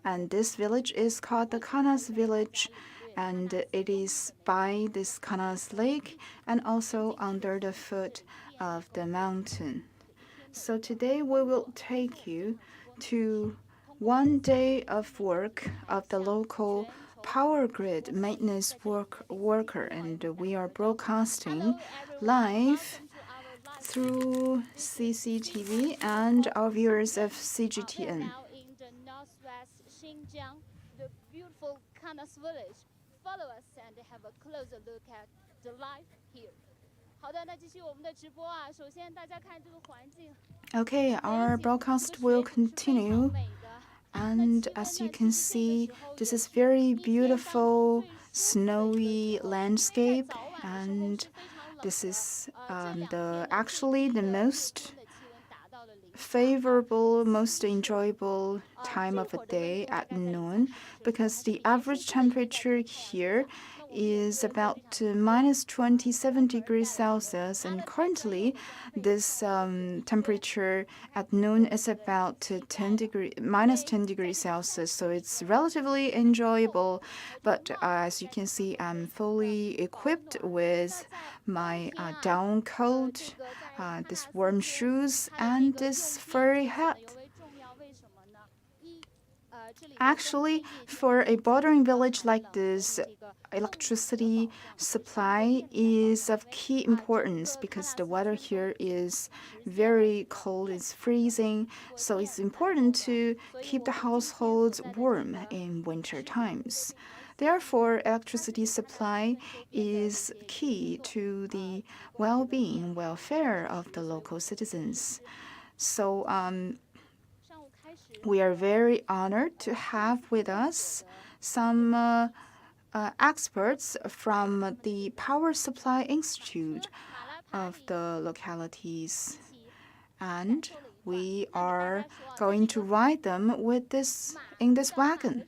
And this village is called the Kanas village, and it is by this Kanas lake and also under the foot of the mountain. So today we will take you to one day of work of the local power grid maintenance worker, and we are broadcasting live through CCTV and our viewers of CGTN. Now in the northwest Xinjiang, the beautiful Kanas village. Follow us and have a closer look at the life here. 好的，那继续我们的直播啊。首先大家看这个环境。 Okay, our broadcast will continue. And as you can see, this is very beautiful snowy landscape, and this is actually the most favorable, most enjoyable time of the day at noon, because the average temperature here is about -27 degrees Celsius, and currently this temperature at noon is about -10 degrees Celsius, so it's relatively enjoyable. But as you can see, I'm fully equipped with my down coat, these warm shoes, and this furry hat. Actually, for a bordering village like this, electricity supply is of key importance because the weather here is very cold, it's freezing, so it's important to keep the households warm in winter times. Therefore, electricity supply is key to the well-being, welfare of the local citizens. So we are very honored to have with us some experts from the Power Supply Institute of the localities, and we are going to ride them with in this wagon.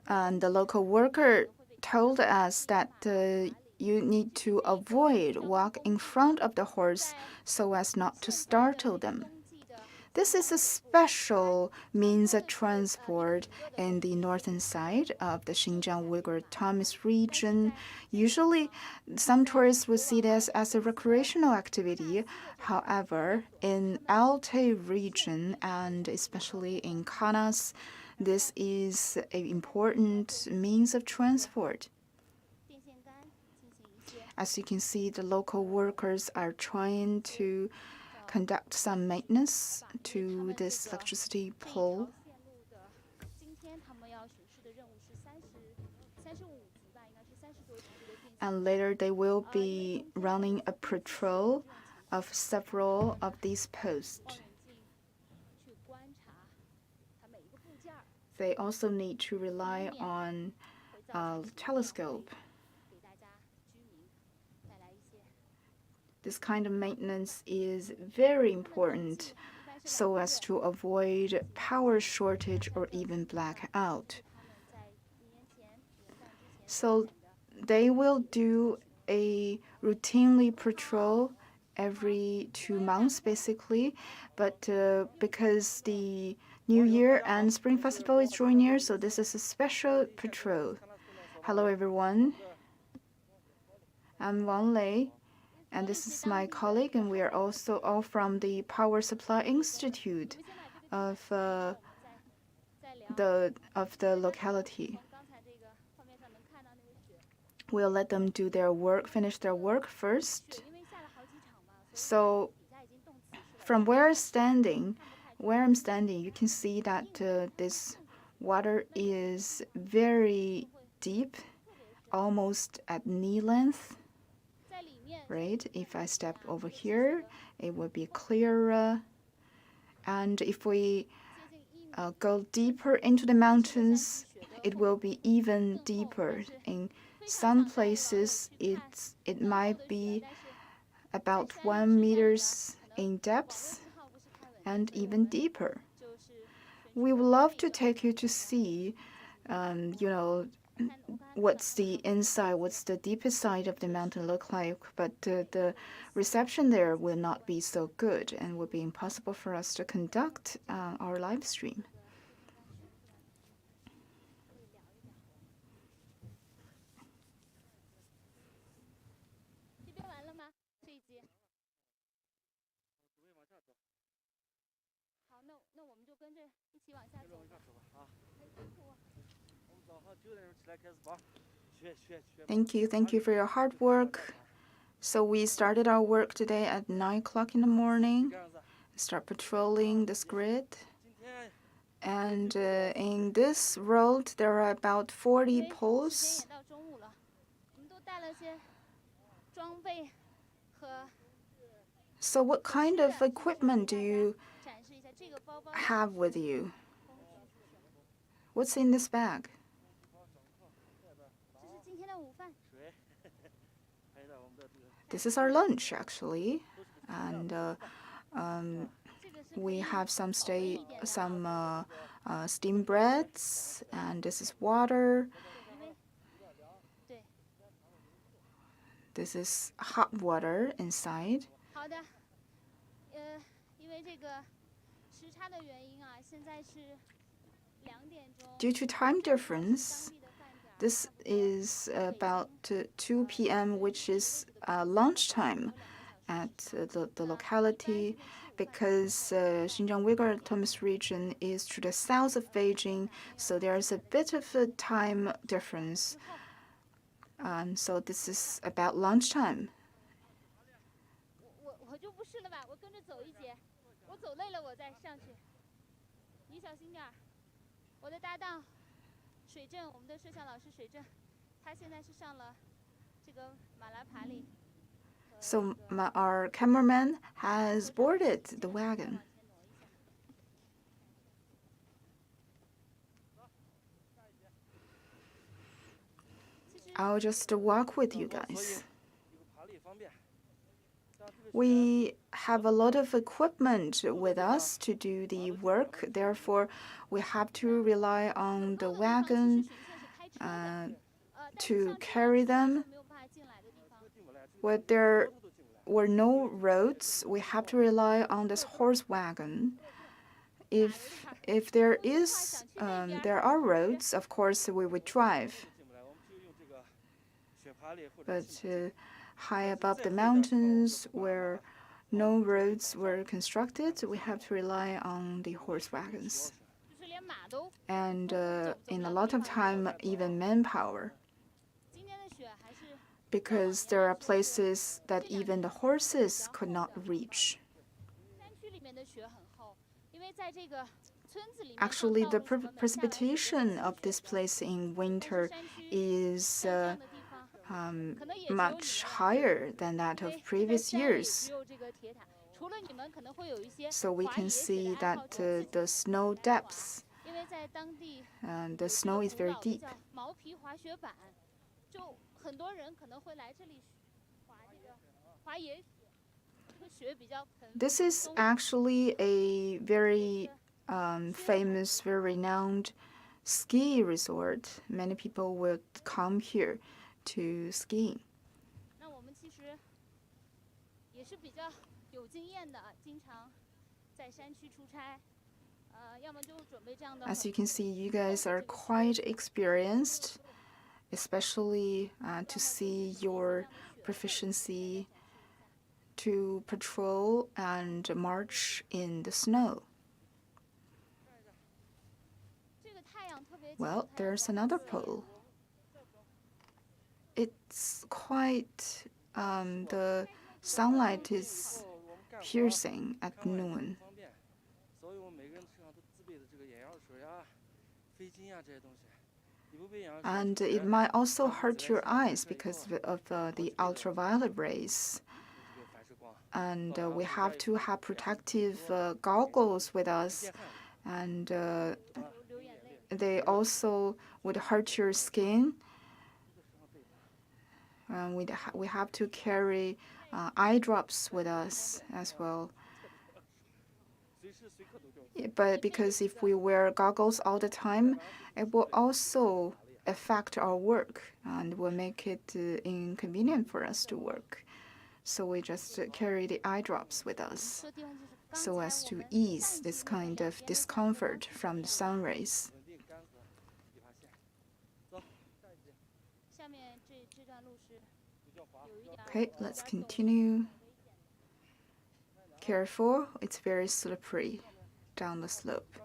And the local worker told us that you need to avoid walk in front of the horse so as not to startle them. This is a special means of transport in the northern side of the Xinjiang Uyghur Autonomous region. Usually, some tourists will see this as a recreational activity. However, in Altay region and especially in Kanas, this is an important means of transport. As you can see, the local workers are trying to conduct some maintenance to this electricity pole. And later they will be running a patrol of several of these posts. They also need to rely on a telescope. This kind of maintenance is very important so as to avoid power shortage or even blackout. So they will do a routinely patrol every 2 months basically, but because the New Year and Spring Festival is drawing near, so this is a special patrol. Hello everyone, I'm Wang Lei. And this is my colleague, and we are also all from the Power Supply Institute of the locality. We'll let them do their work, finish their work first. So from where I'm standing, you can see that this water is very deep, almost at knee length. Right? If I step over here, it will be clearer. And if we go deeper into the mountains, it will be even deeper. In some places, it might be about 1 meter in depth and even deeper. We would love to take you to see, what's the inside, what's the deepest side of the mountain look like, but the reception there will not be so good and will be impossible for us to conduct our live stream. Thank you for your hard work. So we started our work today at 9 o'clock in the morning. Start patrolling this grid. And in this road, there are about 40 poles. So what kind of equipment do you have with you? What's in this bag? This is our lunch, actually. And we have some steamed breads, and this is water. This is hot water inside. Due to time difference, this is about 2 p.m., which is lunchtime at the locality, because Xinjiang Uyghur Autonomous Region is to the south of Beijing, so there's a bit of a time difference. So this is about lunchtime. So our cameraman has boarded the wagon. I'll just walk with you guys. We have a lot of equipment with us to do the work. Therefore, we have to rely on the wagon to carry them. Where there were no roads, we have to rely on this horse wagon. If there are roads, of course we would drive. But high above the mountains, where no roads were constructed, we have to rely on the horse wagons. And in a lot of time, even manpower. Because there are places that even the horses could not reach. Actually, the precipitation of this place in winter is much higher than that of previous years. So we can see that the snow depths, the snow is very deep. This is actually a very famous, very renowned ski resort. Many people would come here to ski. As you can see, you guys are quite experienced, especially to see your proficiency to patrol and march in the snow. Well, there's another pole. It's quite, the sunlight is piercing at noon. And it might also hurt your eyes because of the ultraviolet rays. And we have to have protective goggles with us, and they also would hurt your skin. We have to carry eye drops with us as well. But because if we wear goggles all the time, it will also affect our work and will make it inconvenient for us to work. So we just carry the eye drops with us so as to ease this kind of discomfort from the sun rays. Okay, let's continue. Careful, it's very slippery down the slope.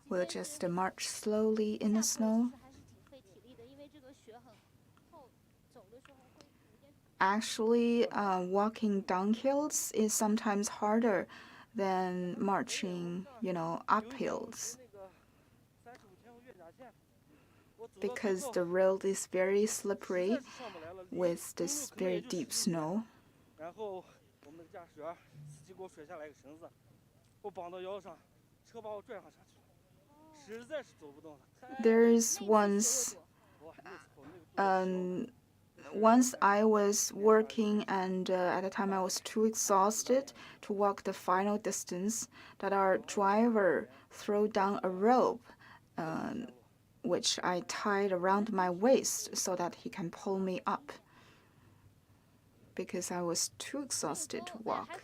We'll just march slowly in the snow. Actually, walking down hills is sometimes harder than marching, up hills, because the road is very slippery with this very deep snow. There's once I was working, and at the time I was too exhausted to walk the final distance, that our driver threw down a rope, which I tied around my waist so that he can pull me up, because I was too exhausted to walk.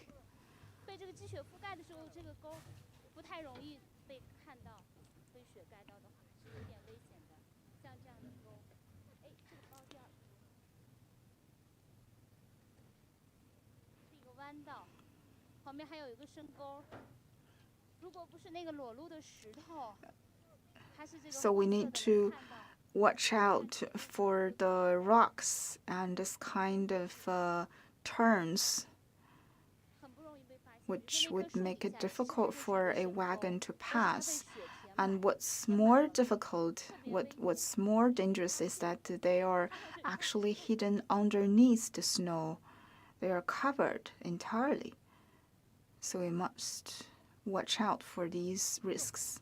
So we need to watch out for the rocks and this kind of turns, which would make it difficult for a wagon to pass. And what's more difficult, what's more dangerous is that they are actually hidden underneath the snow. They are covered entirely. So we must watch out for these risks.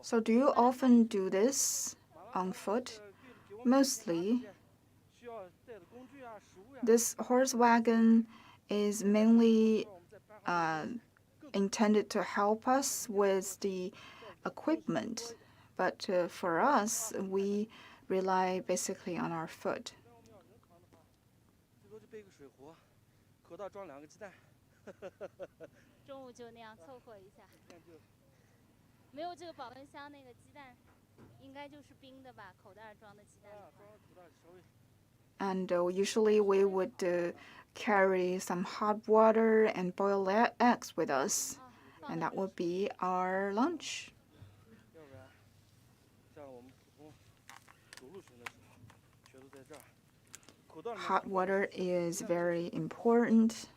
So do you often do this on foot? Mostly. This horse wagon is mainly intended to help us with the equipment, but for us, we rely basically on our foot. And usually we would carry some hot water and boiled eggs with us, and that would be our lunch. Hot water is very important.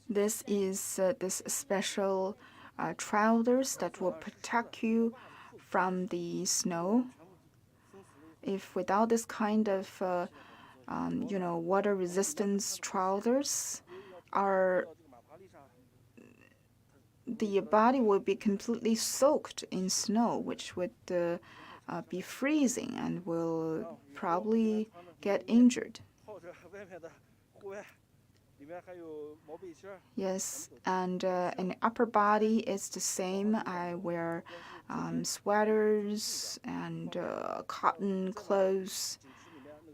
This is this special trousers that will protect you from the snow. If without this kind of water resistance trousers, the body will be completely soaked in snow, which would be freezing and will probably get injured. Yes, and in the upper body, it's the same. I wear sweaters and cotton clothes,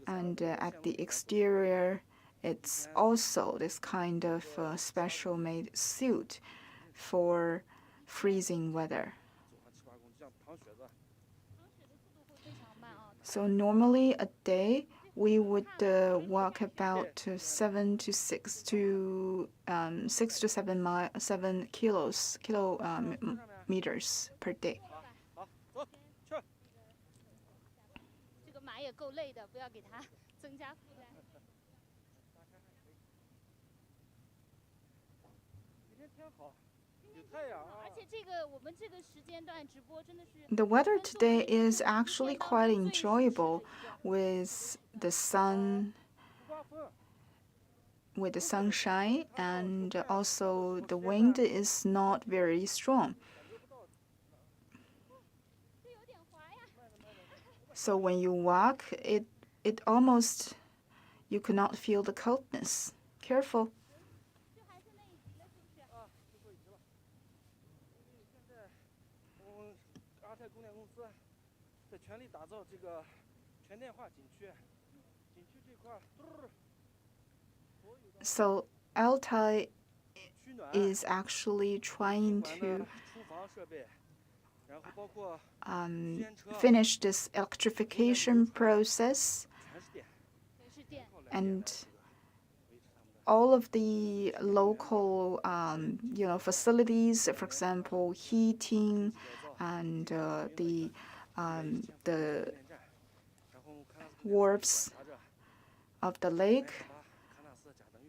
and at the exterior, it's also this kind of special made suit for freezing weather. So normally a day we would walk about 7 to 7 kilometers per day. The weather today is actually quite enjoyable with the sun with the sunshine, and also the wind is not very strong. So when you walk, it almost you could not feel the coldness. Careful. 就还是那一集了，是不是？啊，最后一集了。因为现在我们阿泰供电公司在全力打造这个全电化景区，景区这块So Altay is actually trying to 厨房设备，然后包括 finish this electrification process, 全是电。 全是电。 and all of the local facilities, for example, heating and the wharves of the lake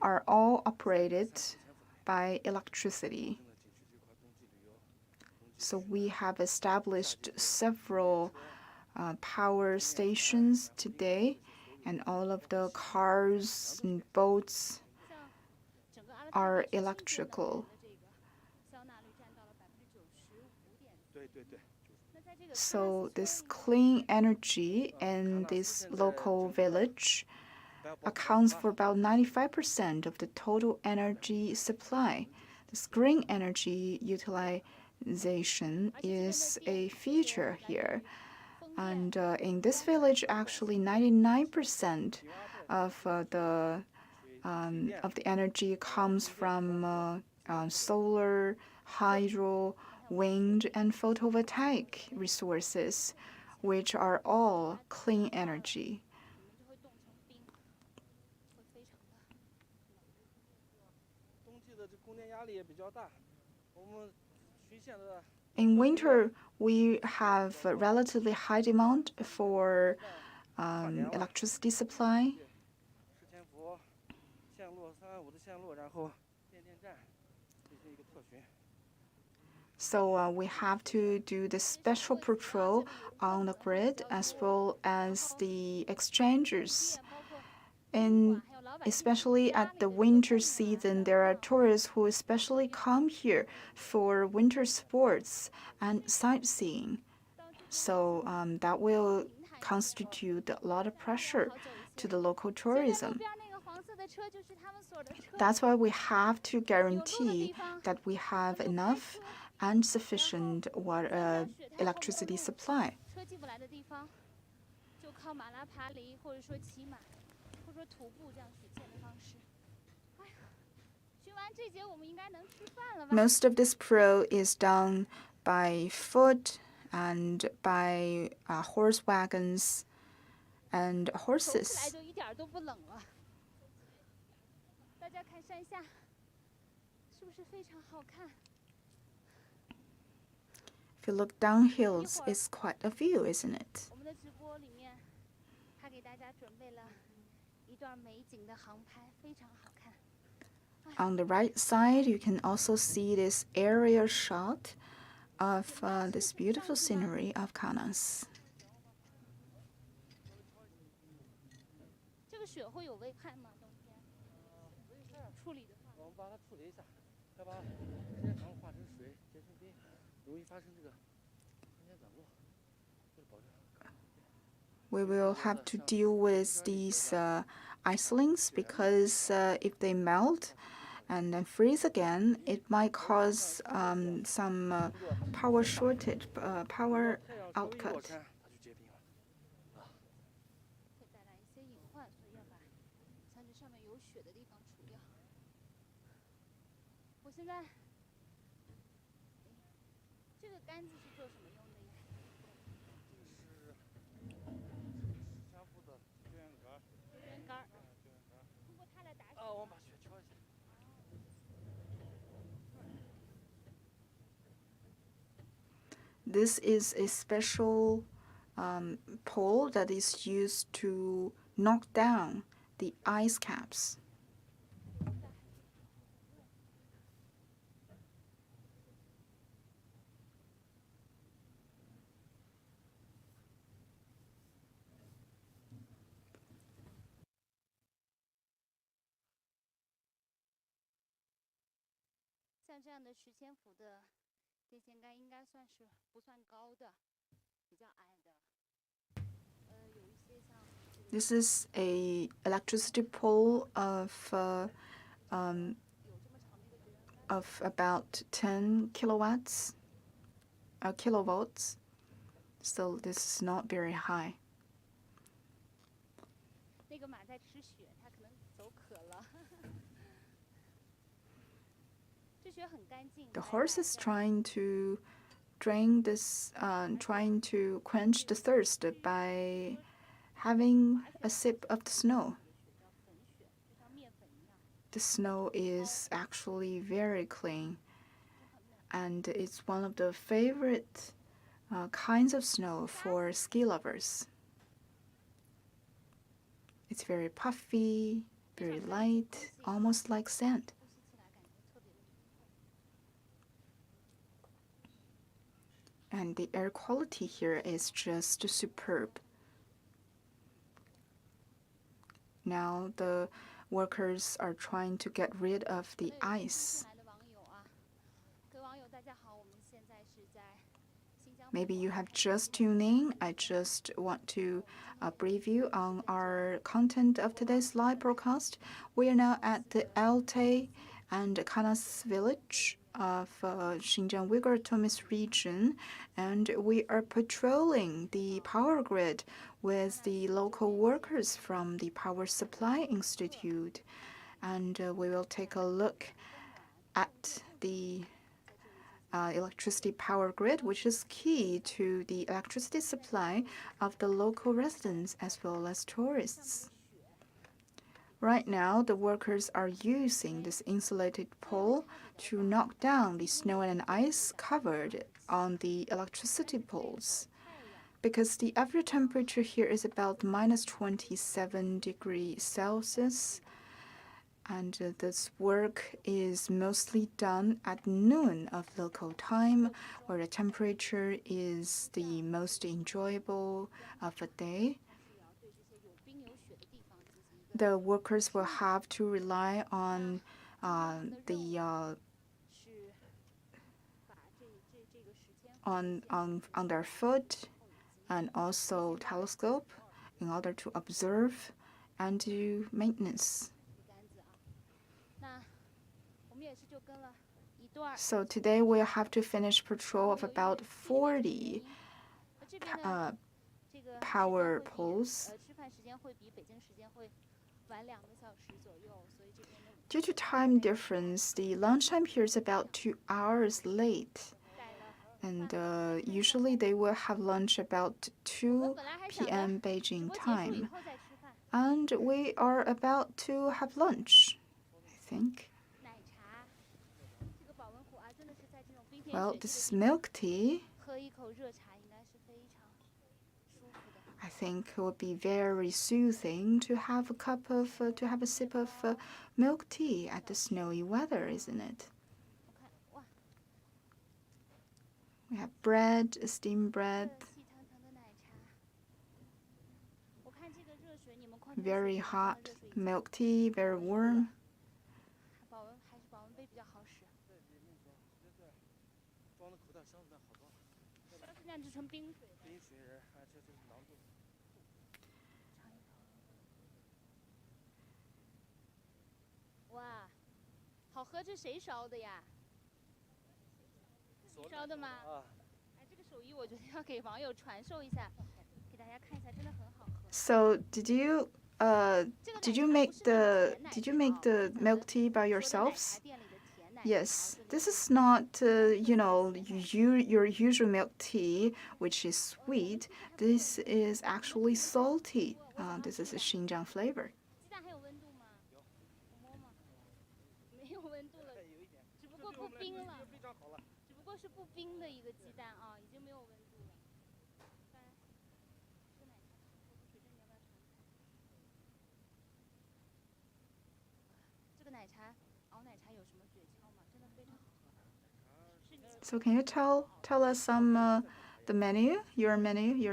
are all operated by electricity. So we have established several power stations today, and all of the cars and boats 像整个阿勒泰 are 地区的 electrical. 这个桑拿率占到了95.4%。对对对。 那在这个 So this clean energy in this local village accounts for about 95% of the total energy supply. This green energy utilization is a feature here. And in this village, actually, 99% of the energy comes from solar, hydro, wind, and photovoltaic resources, which are all clean energy. 你们就会冻成冰，会非常的。冬季的这供电压力也比较大，我们区县的。 In winter, we have a relatively high demand for electricity supply. 市千伏线路325的线路，然后变电站进行一个特巡。 So we have to do the special patrol on the grid as well as the exchangers. 包括 And especially at the winter season, there are tourists who especially come here for winter sports and sightseeing. So that will constitute a lot of pressure to the local 现在路 tourism. 边那个黄色的车就是他们所的车。 That's why we have to guarantee that we have enough and sufficient electricity supply. 车进不来的地方，就靠马拉爬犁，或者说骑马，或者说徒步这样巡线的方式。哎呀，巡完这节我们应该能吃饭了吧？ Most of this pro is done by foot and by horse wagons and 走起来 horses. 就一点都不冷了。大家看山下，是不是非常好看？ If you look down hills, it's quite a view, isn't it? 我们的直播里面，他给大家准备了一段美景的航拍，非常好看。 On the right side, you can also see this aerial shot of this beautiful scenery of Kanas. 这个雪会有危害吗？冬天处理的话，我们把它处理一下，再把时间长化成水结成冰，容易发生这个空间短路，为了保证。 We will have to deal with these icelings because if they melt and then freeze again, it might cause some power shortage, power 太阳稍微一落 outcut. 山，它就结冰了。 会带来一些隐患，所以要把像这上面有雪的地方除掉。我现在，这个杆子是做什么用的呀？这个是相互的救援杆。救援杆儿，救援杆。通过它来打雪。我们把雪敲一下。 This is a special pole that is used to knock down the ice caps. 像这样的10千伏的电线杆应该算是不算高的，比较矮的。有一些像。This is a electricity pole of about 10 kilowatts, kilovolts. So this is not very high. 那个马在吃雪，它可能走渴了。这雪很干净。The horse is trying to drain this, trying to quench the thirst by having a sip of the snow. The snow is actually very clean, and it's one of the favorite kinds of snow for ski lovers. It's very puffy, very light, almost like sand. And the air quality here is just superb. Now the workers are trying to get rid of the ice. Maybe you have just tuned in. I just want to brief you on our content of today's live broadcast. We are now at the Altay and Kanas village of Xinjiang Uyghur Autonomous Region, and we are patrolling the power grid with the local workers from the Power Supply Institute, and we will take a look at the electricity power grid, which is key to the electricity supply of the local residents as well as tourists. Right now, the workers are using this insulated pole to knock down the snow and ice covered on the electricity poles. Because the average temperature here is about minus 27 degrees Celsius, and this work is mostly done at noon of local time, where the temperature is the most enjoyable of the day. The workers will have to rely on on their foot and also telescope in order to observe and do maintenance. So today we'll have to finish patrol of about 40 power poles. Due to time difference, the lunchtime here is about 2 hours late. And usually they will have lunch about 2 p.m. Beijing time. And we are about to have lunch, I think. Well, this is milk tea. I think it would be very soothing to have a sip of milk tea at the snowy weather, isn't it? We have bread, steamed bread. Very hot milk tea, very warm. Wow, 好喝，这谁烧的呀？你烧的吗？哎，这个手艺我觉得要给网友传授一下，给大家看一下，真的很好喝。So did you make the milk tea by yourselves? Yes, this is not your usual milk tea, which is sweet. This is actually salty. This is a Xinjiang flavor. 鸡蛋还有温度吗？有。我摸摸。没有温度了，只不过不冰了。只不过是不冰的一个鸡蛋啊，已经没有温度了。当然，这个奶茶，水蒸你要不要尝尝？这个奶茶熬奶茶有什么诀窍吗？真的非常好喝。So can you tell us some the menu, your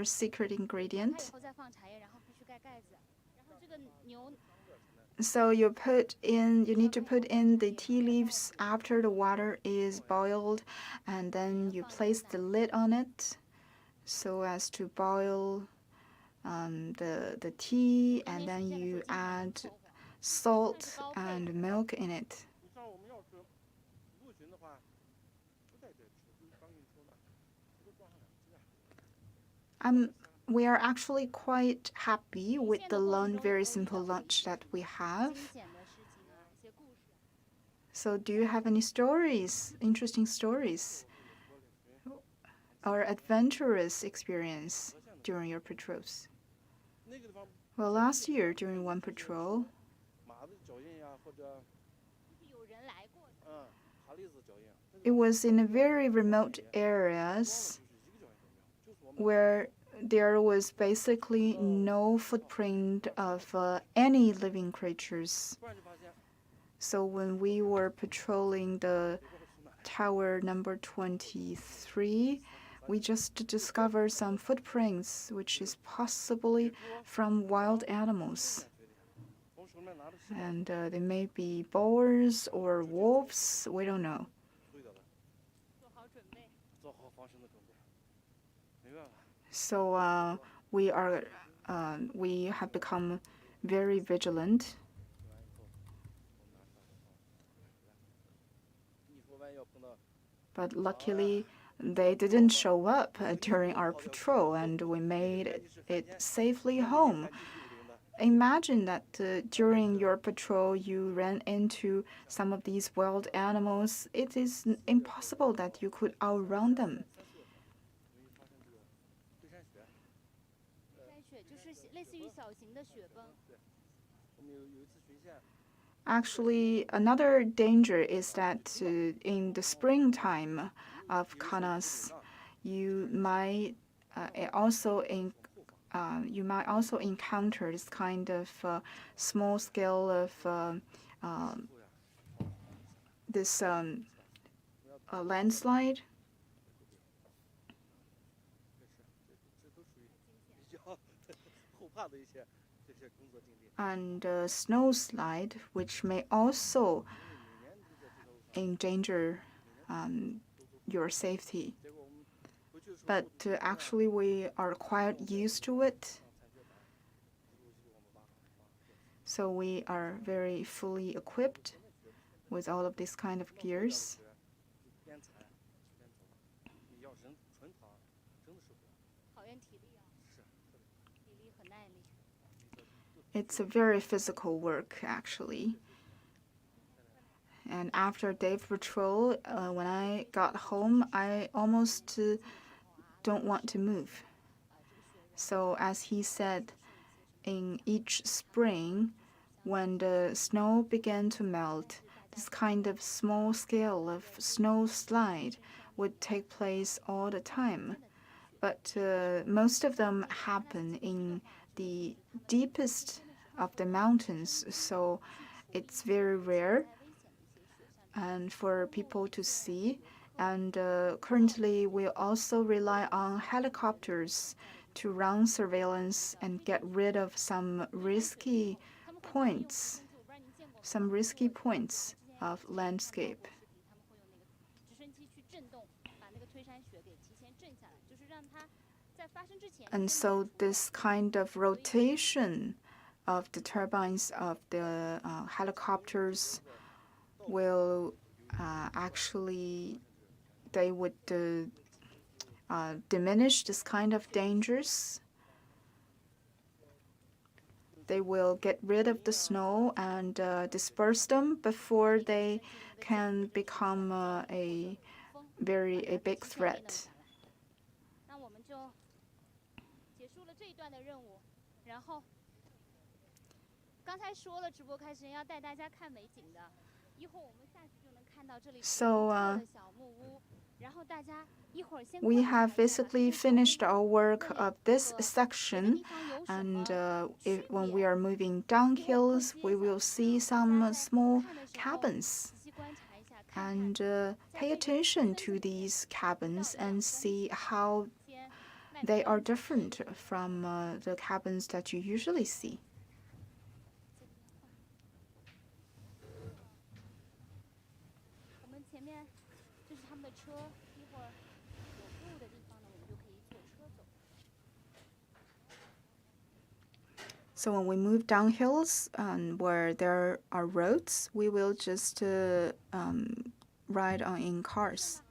secret ingredient? 以后再放茶叶，然后必须盖盖子。然后这个牛 So you need to put in the tea leaves after the water is boiled, and then you place the lid on it so as to boil the tea, and then you add salt and milk in it. 你上我们要是陆巡的话，不带这车，就是刚运车嘛，这都装上2只啊。 We are actually quite happy with the very simple lunch that we have. So, do you have any stories, interesting stories, or adventurous experience during your patrols? Well, last year during one patrol, it was in a very remote areas where there was basically no footprint of any living creatures. So when we were patrolling the tower number 23, we just discovered some footprints, which is possibly from wild animals. And they may be boars or wolves, we don't know. So we have become very vigilant. But luckily, they didn't show up during our patrol, and we made it safely home. Imagine that during your patrol you ran into some of these wild animals. It is impossible that you could outrun them. Actually, another danger is that in the springtime of Kanas, you might also encounter this kind of small scale of this landslide. And snow slide, which may also endanger your safety. But actually, we are quite used to it. So we are very fully equipped with all of these kind of gears. It's a very physical work, actually. And after day patrol, when I got home, I almost don't want to move. So as he said, in each spring, when the snow began to melt, this kind of small scale of snow slide would take place all the time. But most of them happen in the deepest of the mountains, so it's very rare and for people to see. And currently, we also rely on helicopters to run surveillance and get rid of some risky points of landscape. And so this kind of rotation of the turbines of the helicopters will actually, they would diminish this kind of dangers. They will get rid of the snow and disperse them before they can become a big threat. So we have basically finished our work of this section, and when we are moving down hills, we will see some small cabins. And pay attention to these cabins and see how they are different from the cabins that you usually see. 前面就是他们的车，一会儿有路的地方呢，我们就可以坐车走。 So when we move down hills where there are roads, we will just ride on in cars.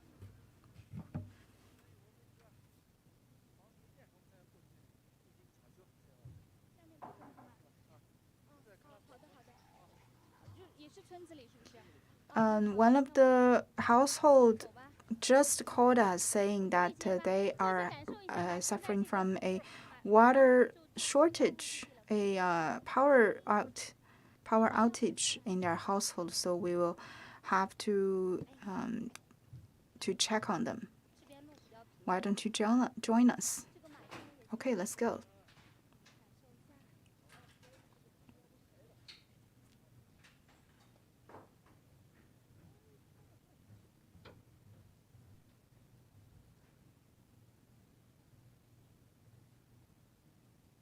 也是村子里是不是？ One of the household just called us saying that they are suffering from a water shortage, a power outage in their household. So we will have to check on them. 这边路比较平， Why don't you join us? 这个马上也 Okay, let's go. 感受一下。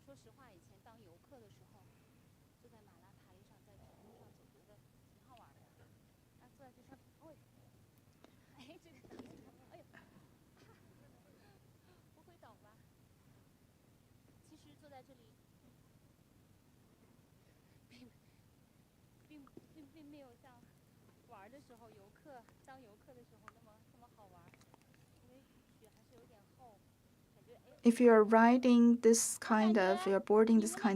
说实话，以前当游客的时候，坐在马拉塔里上，在土路上走，觉得挺好玩的。那坐在这上，哦，哎，这个挡住了，哎呦，不会倒吧？其实坐在这里，并没有像玩的时候，当游客的时候那么好玩，因为雪还是有点厚，感觉哎。 If you're boarding this kind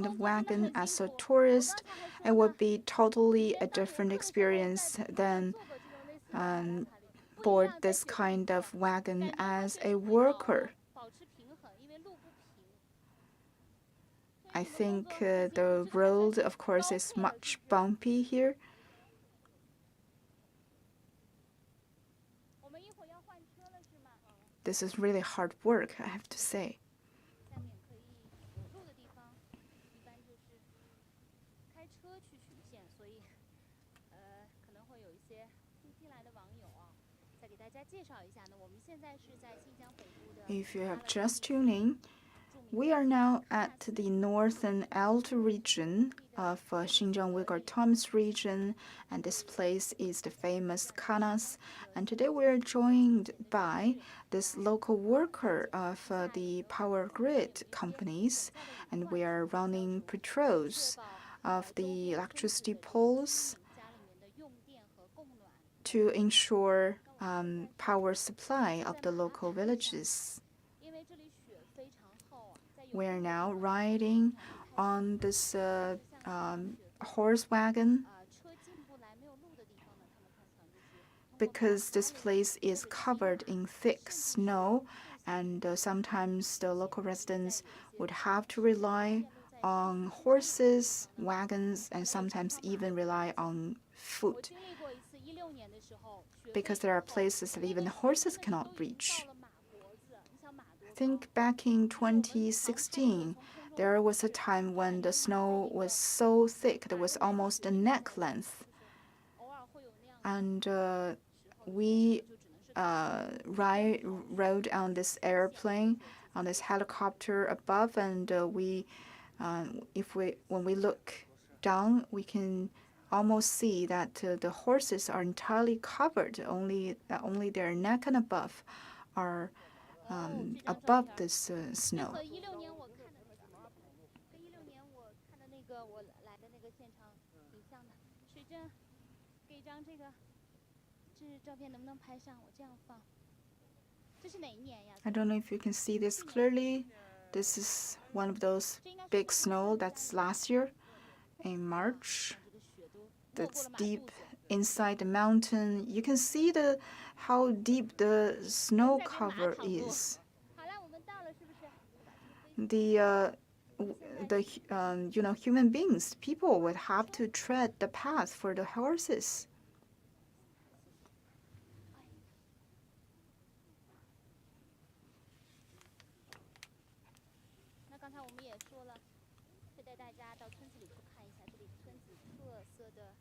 of wagon as a tourist, it would be totally a different experience than board this kind of wagon as a worker. I think the road, of course, is much bumpy here. This is really hard work, I have to say. 下面可以有路的地方，一般就是开车去巡线，所以可能会有一些新西兰的网友啊，再给大家介绍一下呢。我们现在是在新疆北部的。 If you have just tuned in, we are now at the northern Altay region of Xinjiang Uyghur Autonomous Region, and this place is the famous Kanas. And today we are joined by this local worker of the power grid companies, and we are running patrols of the electricity poles to ensure power supply of the local villages. We are now riding on this horse wagon because this place is covered in thick snow, and sometimes the local residents would have to rely on horses, wagons, and sometimes even rely on foot because there are places that even horses cannot reach. I think back in 2016, there was a time when the snow was so thick that it was almost a neck length. And we rode on this airplane, on this helicopter above, and when we look down, we can almost see that the horses are entirely covered. Only their neck and above are above this snow. 照片能不能拍上？我这样放。这是哪一年呀？ I don't know if you can see this clearly. This is one of those big snow that's last year in March. That's deep inside the mountain. You can see how deep the snow cover is. Human beings, people would have to tread the path for the horses. 刚才我们也说了，会带大家到村子里去看一下这里村子特色的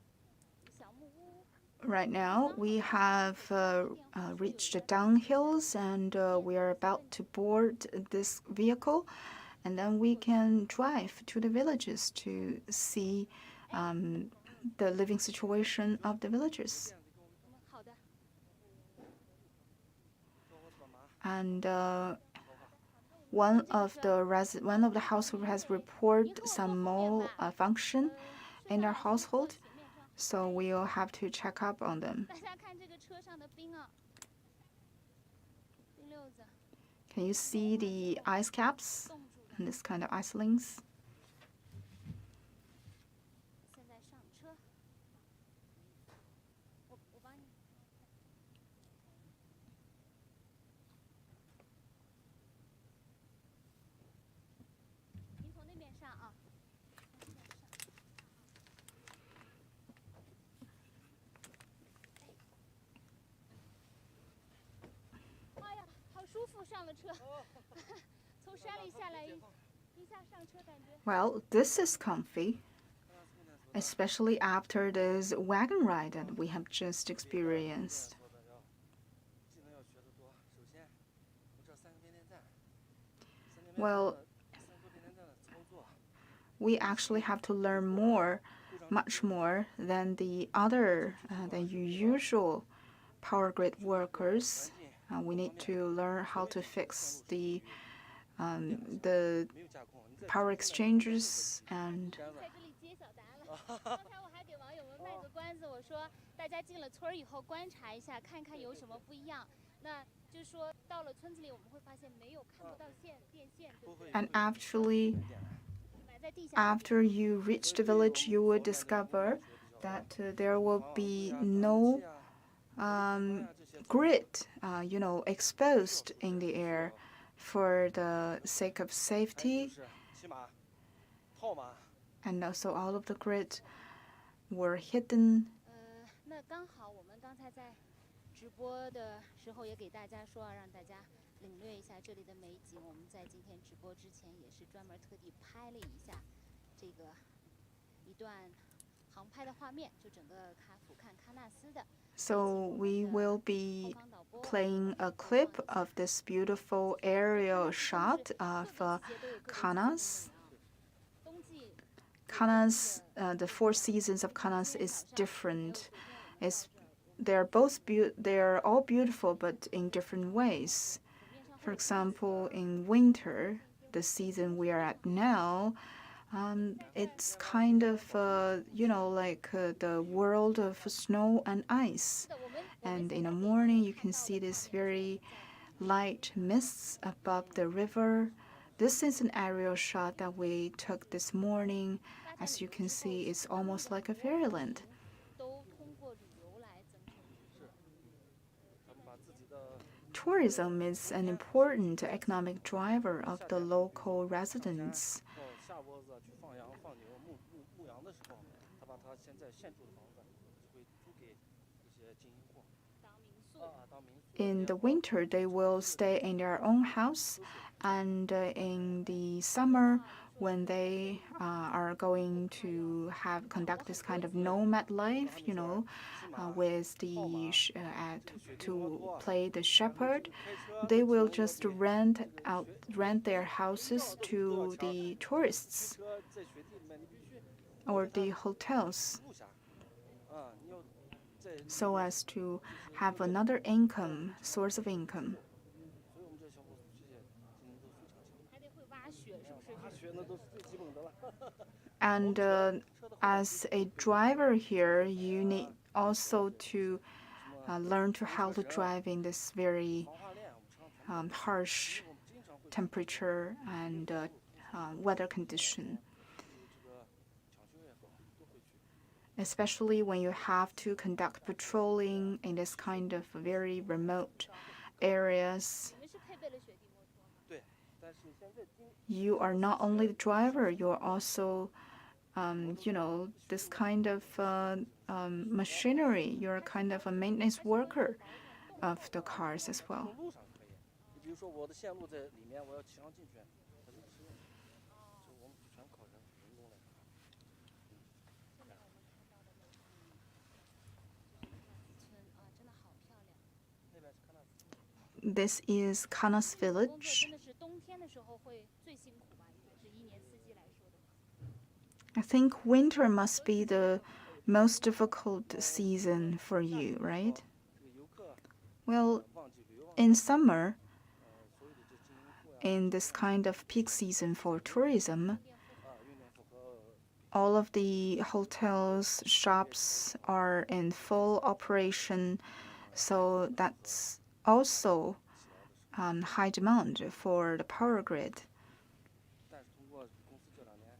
小木屋。 Right now, we have reached the downhills, and we are about to board this vehicle, and then we can drive to the villages to see the living situation of the villagers. 好的， and one of the household has reported some malfunction in their household, so we'll have to check up on them. 大家看这个车上的冰啊，冰溜子 Can you see the ice caps 冻住了。 and this kind of ice links? 现在上车，我帮你。您从那边上啊。从那边上。哎呀，好舒服，上了车，从山里下来一下上车感觉。 Well, this is comfy, especially after this wagon ride that we have just experienced. 技能要学得多。首先，我这3个变电站，3个 Well, 变电站的操作， we actually have to learn more, much more than the usual power grid workers. We need to learn how to fix the 没有架空，你在 power exchanges and 在这里揭晓答案了。刚才我还给网友们卖个关子，我说大家进了村儿以后观察一下，看看有什么不一样。那就是说到了村子里，我们会发现看不到电线，对不对？ and actually 埋在地下。 after you reach the village you will discover that there will be no grid exposed in the air for the sake of safety, 骑马、套马。 and also all of the grid were hidden. 那刚好我们刚才在直播的时候也给大家说，让大家领略一下这里的美景。我们在今天直播之前也是专门特地拍了一下这个一段航拍的画面，就整个俯瞰喀纳斯的。 So we will be playing a clip of this beautiful aerial shot of Kanas. 冬季 Kanas, the 4 seasons of Kanas is different. They're all beautiful, but in different ways. For example, in winter, the season we are at now, it's kind of like the world of snow and ice. And in the morning, you can see this very light mists above the river. This is an aerial shot that we took this morning. As you can see, it's almost like a fairyland. 都通过旅游来增添自己。 咱们把自己的 Tourism is an important economic driver of the local residents. 到下窝子去放羊、放牛、牧羊的时候，他把他现在现住的房子就会租给一些经营户。 当民宿。 当民宿。 In the winter, they will stay in their own house, and in the summer, when they are going to conduct this kind of nomad life, with to play the shepherd, they will just rent their houses to the tourists 车在雪地里面，你必须 or the hotels, 路下。你要在。 so as to have another source of income. 所以我们这小伙子这些技能都非常强。 还得会挖雪，是不是？滑雪那都是最基本的了。 And as a driver here, you need also to learn how to drive in this very 防滑链我们常 harsh 我们经常会 temperature and weather condition, 这个抢修也好，都会去。 especially when you have to conduct patrolling in this kind of very remote areas. 你们是配备了雪地摩托吗？ 对，但是现在今 You are not only the driver, you're also, this kind of machinery. You're kind of a maintenance worker of the cars as well. 路上可以。你比如说我的线路在里面，我要骑上进去，它就不是。就我们全靠人工来干。 这里我们看到的美景，喀纳斯村啊，真的好漂亮。 那边是喀纳斯。 This is Kanas 工作 village. 真的是冬天的时候会最辛苦吧？应该是一年四季来说的话。 I think winter must be the most difficult season for you, right? 这个游客 Well, 旺季旅游旺季 in summer, in this kind of peak season for tourism, 运动符合 all of the hotels, shops are in full operation, so that's also high demand for the power grid. 但是通过公司这2年，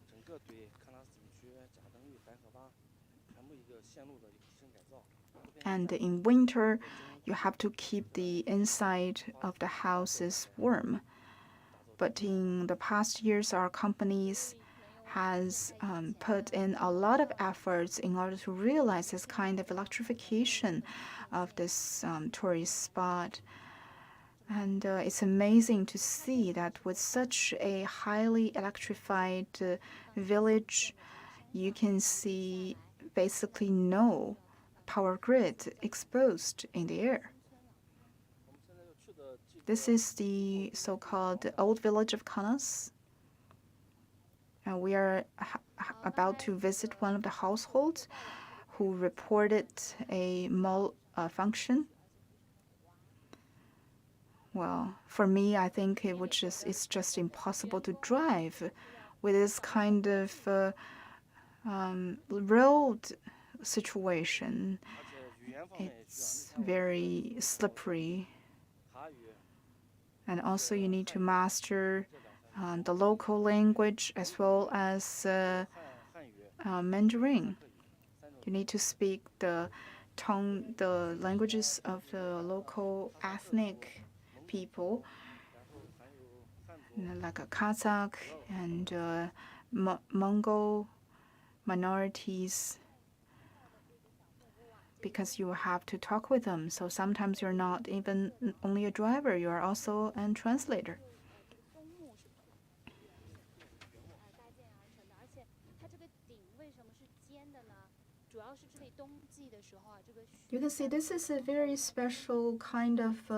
整个对喀纳斯景区贾登峪白河洼全部一个线路的一个提升改造。 And in winter, you have to keep the inside of the houses warm. But in the past years, our companies has put in a lot of efforts in order to realize this kind of electrification of this tourist spot. And it's amazing to see that with such a highly electrified village, you can see basically no power grid exposed in the air. 我们现在要去的这个 This is the so-called old village of Kanas. And we are about to visit one of the households who reported a malfunction. Well, for me, I think it's just impossible to drive with this kind of road situation. 而且语言方面也需要， It's very slippery. 塔语 And also you need to master the local language as well as 汉语 Mandarin. 可以3种 You need to speak the languages of the local ethnic people, 然后还有汉族 like a Kazakh and Mongol minorities, because you have to talk with them. So sometimes you're not even only a driver, you are also a translator. 松木是搭建而成的，而且它这个顶为什么是尖的呢？主要是这里冬季的时候啊，这个 You can see this is a very special kind of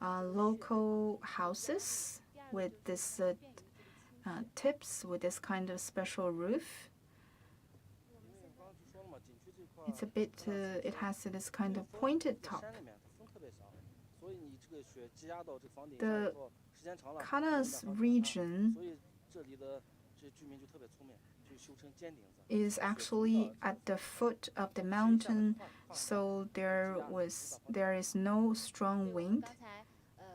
local houses with this tips, with this kind of special roof. 因为我刚刚就说了嘛，景区这块 It's a bit, it has this kind of pointed top. 山里面它风特别小，所以你这个雪积压到这房顶 The 上以后，时间长了 Kanas 容易 region 所以这里的这些居民就特别聪明，就修成尖顶子。 is actually at the foot of the mountain, so there is no strong 对，我们 wind. 刚才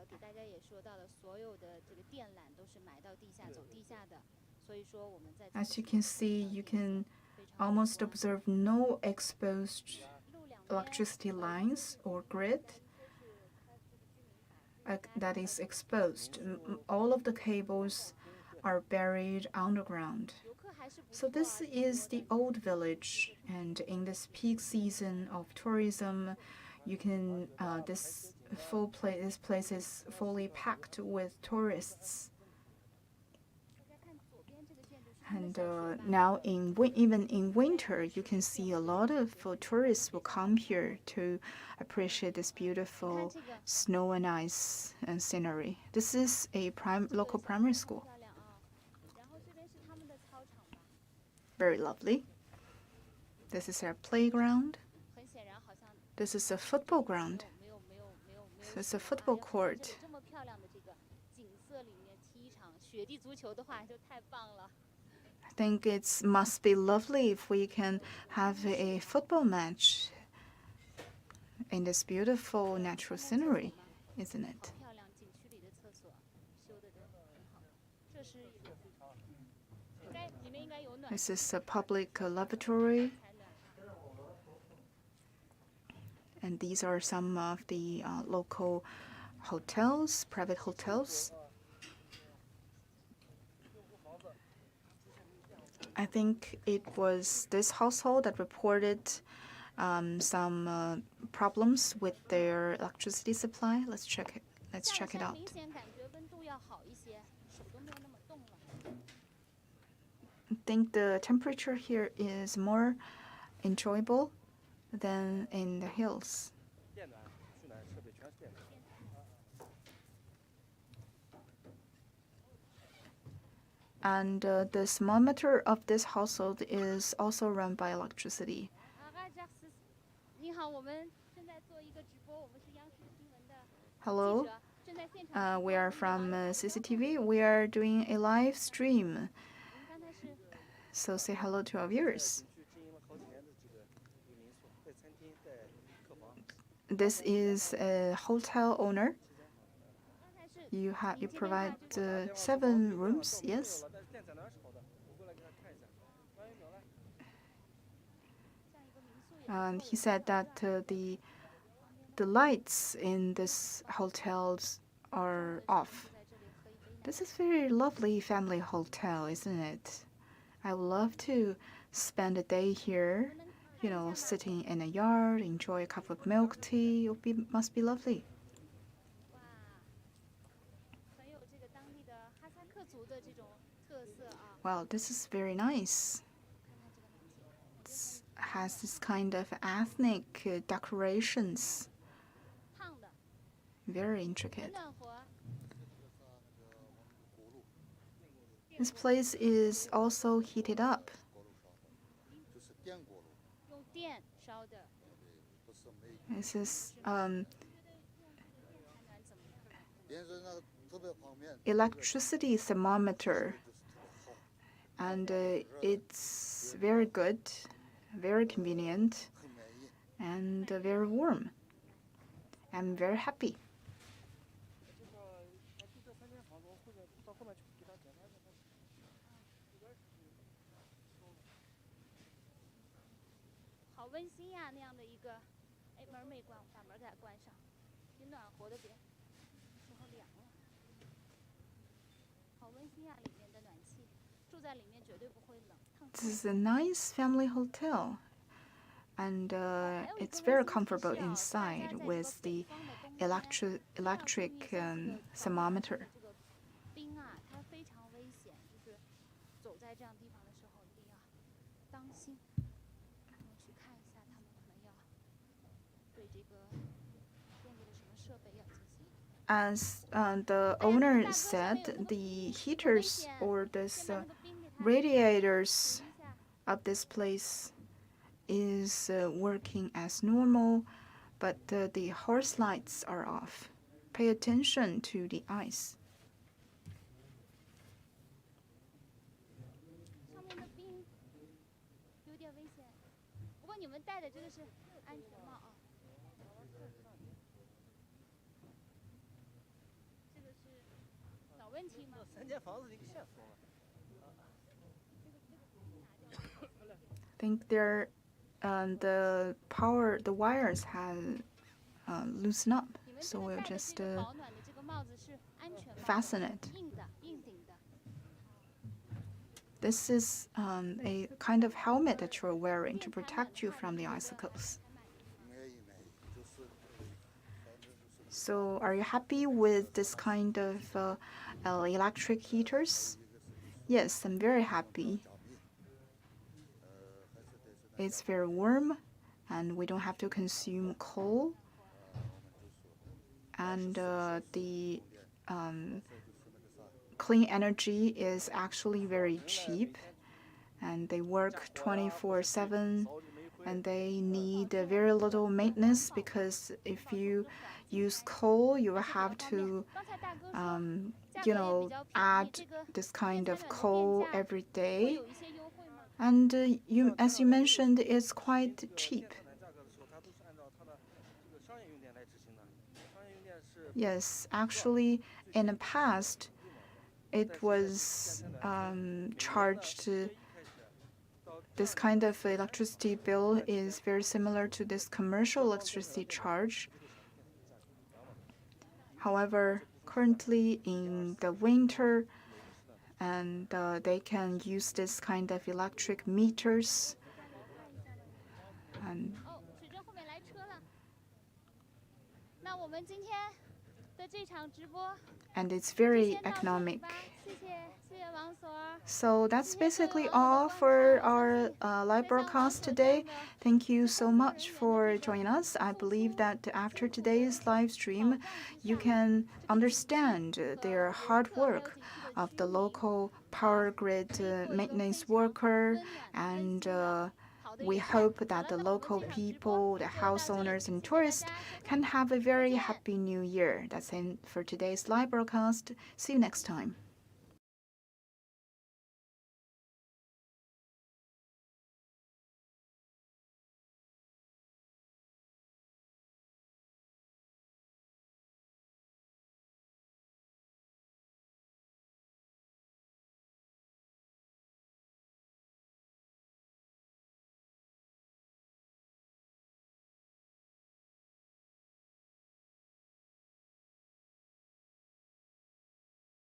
给大家也说到了，所有的这个电缆都是埋到地下、走地下的，所以说我们在 As you can see, you can 非常 almost observe no exposed 路两边 electricity lines or grid that is exposed. All of the cables are buried underground. 游客还是不 So 错 this 啊。 is the old village, and in this peak season of tourism, you can this place is fully packed with tourists. 大家看左边这个建筑是他们 And 小学吧 now even in winter, you can see a lot of tourists will come here to appreciate this 你看 beautiful 这个 snow and ice scenery. This is a local primary school. 漂亮啊。然后这边是他们的操场吧， Very lovely. This is our playground. 很显然好像 This is a football ground. 没有 So it's a 雪啊 football 要是在 court. 这里这么漂亮的这个景色里面踢一场雪地足球的话，就太棒了。 I think it must be lovely if we can have a football match in this beautiful natural scenery, isn't 好 it? 漂亮，景区里的厕所修的都很好。这是里面应该有暖 This is a public lavatory, 才暖和。 and these are some of the local hotels, private hotels. I think it was this household that reported some problems with their electricity supply. Let's check it. Let's 下 check it 山 out. 明显感觉温度要好一些，手都没有那么冻了。 I think the temperature here is more enjoyable than in the hills. 电暖、取暖设备全是电暖。 And the thermometer of this household is also run by electricity. 你好，我们正在做一个直播，我们是央视新闻的 Hello, 记者 We are from CCTV. We are doing a live stream. 您刚才是 So say hello to our viewers. 景区经营了好几年的这个有民宿，带餐厅，带客房。 This is a hotel owner. 刚才是 You provide 7 rooms, yes? 但是电在哪儿炒的？我过来给他看一下。王一淼来。 这样一个民宿也 And he said that the lights in this hotels are off. 在这里喝一杯奶 This is very lovely family hotel, isn't it? I would love to spend a day here, you know, sitting in a yard, enjoy a cup of milk tea. Must be lovely. 哇，很有这个当地的哈萨克族的这种特色啊。 Wow, this is very nice. 看看这个暖气， Has this kind of ethnic decorations. 烫的， Very 很 intricate. 暖和。 This place is also heated up. 用电烧的， This is 还暖怎么样？ electricity thermometer, and it's very good, very convenient, and very warm. I'm very happy. 这个就这3间房子，我到后面去给他检查一下。好温馨呀，那样的一个，哎，门没关，我把门给它关上，挺暖和的，别，时候凉了。好温馨呀，里面的暖气，住在里面绝对不会冷，烫死 This is a nice family hotel, and it's very comfortable inside with the electric thermometer. 这个冰啊，它非常危险，就是走在这样地方的时候一定要当心。我们去看一下，他们可能要对这个店里的什么设备要进行。 As the owner said, the heaters or this radiators of this place is working as normal, but the horse lights are off. Pay attention to the ice. 上面的冰有点危险，不过你们戴的这个是安全帽啊。这个是老问题吗？ 3间房子的一个线索嘛。 I think the wires have loosened up, 你们 so 这个 we'll 戴的 just 这个保暖的这个帽子是安全帽， fasten it. 硬的，硬顶的。 This is a kind of helmet that you're wearing to protect you from the icicles. So, are you happy with this kind of electric heaters? Yes, I'm very happy. It's very warm, and we don't have to consume coal. And the clean energy is actually very cheap, and they work 24/7, and they need very little maintenance because if you use coal, you will have to, 刚才大哥说，价格 you 也 know, 比较便宜， add 这个 this kind 现在 of 的 coal 电价 every 会 day. 有一些优惠吗？ And as you mentioned, it's quite cheap. 电价格的时候，它都是按照它的这个商业用电来执行的。商业用电是 Yes, actually, in the past, it was charged. This kind of electricity bill is very similar to this commercial electricity charge. However, currently in the winter, and they can use this kind of electric meters. And 哦，水镇后面来车了。那我们今天的这场直播 and it's 就 very 先到这里 economic. 吧，谢谢，谢谢王所。 So that's basically all for our live broadcast today. Thank you so much for joining us. I believe that after today's live stream, you can understand their hard work of the local power grid maintenance worker and We hope that the local people, the house owners, and tourists can have a very happy new year. That's it for today's live broadcast. See you next time.